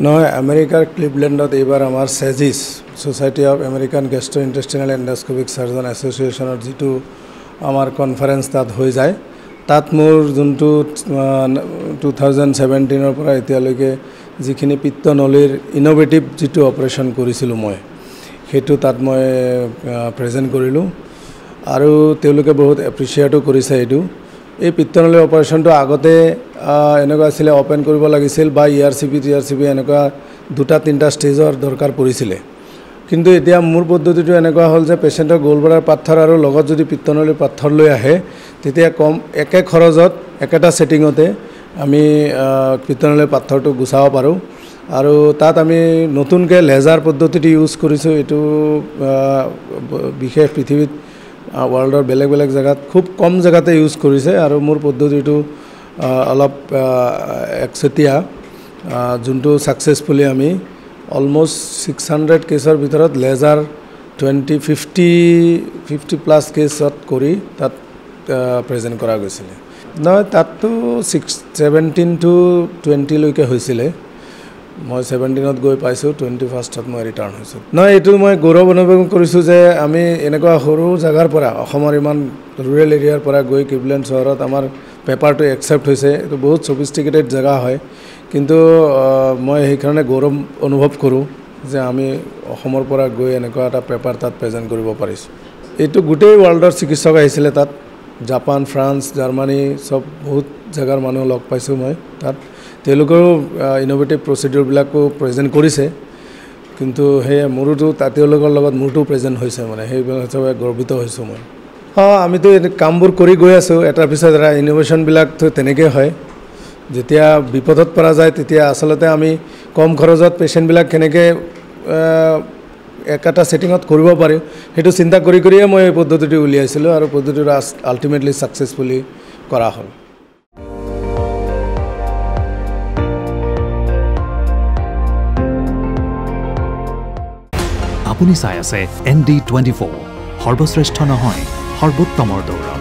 নহয় আমেৰিকাৰ ক্লিভলেণ্ডত এইবাৰ আমাৰ চেজিছ ছ'চাইটি অফ আমেৰিকান গেষ্ট্ৰইণ্টেষ্টিনেল এণ্ডস্কোপিক চাৰ্জন এছ'চিয়েশ্যনৰ যিটো আমাৰ কনফাৰেঞ্চ তাত হৈ যায় তাত মোৰ যোনটো 2017 পৰা এতিয়ালৈকে যিখিনি পিত্তনলীৰ ইন'ভেটিভ যিটো অপাৰেশ্যন কৰিছিলোঁ মই সেইটো তাত মই প্ৰেজেণ্ট কৰিলোঁ আৰু তেওঁলোকে বহুত এপ্ৰিচিয়েটো কৰিছে এইটো এই পিত্তনলী অপাৰেশ্যনটো আগতে এনেকুৱা আছিলে অপেন কৰিব লাগিছিল বা ERCP এনেকুৱা 2-3টা ষ্টেজৰ দৰকাৰ পৰিছিলে কিন্তু এতিয়া মোৰ পদ্ধতিটো এনেকুৱা হ'ল যে পেচেণ্টৰ গলব্লাডাৰ পাথৰ আৰু লগত যদি পিত্তনলীৰ পাথৰ লৈ আহে তেতিয়া কম একে খৰচত একেটা সেটিংতে আমি পিত্তনলীৰ পাথৰটো গুচাব পাৰোঁ আৰু তাত আমি নতুনকৈ লেজাৰ পদ্ধতিটো ইউজ কৰিছোঁ এইটো বিশেষ পৃথিৱীত ৱৰ্ল্ডৰ বেলেগ বেলেগ জেগাত খুব কম জেগাতে ইউজ কৰিছে আৰু মোৰ পদ্ধতিটো অলপ একচেটিয়া যোনটো সাকসেসফুলি আমি অলমোস্ট 600 কেছৰ ভিতৰত লেজাৰ 50 প্লাছ কেছত কৰি তাত প্ৰেজেণ্ট কৰা গৈছিলে নহয় তাততো 17 to 20 লৈকে হৈছিলে মই 17ত গৈ পাইছোঁ 21ত মই ৰিটাৰ্ণ হৈছোঁ নহয় এইটো মই গৌৰৱ অনুভৱ কৰিছোঁ যে আমি এনেকুৱা সৰু জাগাৰ পৰা অসমৰ ইমান ৰুৰেল এৰিয়াৰ পৰা গৈ ক্লিভলেণ্ড চহৰত আমাৰ পেপাৰটো একচেপ্ট হৈছে এইটো বহুত সফিষ্টিকেটেড জেগা হয় কিন্তু মই সেইকাৰণে গৌৰৱ অনুভৱ কৰোঁ যে আমি অসমৰ পৰা গৈ এনেকুৱা এটা পেপাৰ তাত প্ৰেজেণ্ট কৰিব পাৰিছোঁ এইটো গোটেই ৱৰ্ল্ডৰ চিকিৎসক আহিছিলে তাত জাপান ফ্ৰান্স জাৰ্মানী সব বহুত জেগাৰ মানুহ লগ পাইছোঁ মই তাত তেওঁলোকেও ইনোভেটিভ প্ৰচিডিউৰবিলাকো প্ৰেজেণ্ট কৰিছে কিন্তু সেই মোৰোতো তেওঁলোকৰ লগত মোৰটো প্ৰেজেণ্ট হৈছে মানে সেইবিলাক হিচাপে গৰ্বিত হৈছোঁ মই আমিতো কামবোৰ কৰি গৈ আছোঁ এটাৰ পিছত এটা ইনোভেশ্যনবিলাকতো তেনেকৈ হয় যেতিয়া বিপদত পৰা যায় তেতিয়া আচলতে আমি কম খৰচত পেচেণ্টবিলাক কেনেকৈ একটা সেটিংত কৰিব পাৰি সেইটো চিন্তা কৰি কৰিয়ে মই এই পদ্ধতিটো উলিয়াইছিলোঁ আৰু পদ্ধতিটো আল্টিমেটলি সাকসেসফুলি কৰা হ'ল আপুনি চাই আছে ND24 সৰ্বশ্ৰেষ্ঠ নহয় সৰ্বোত্তমৰ দৌৰ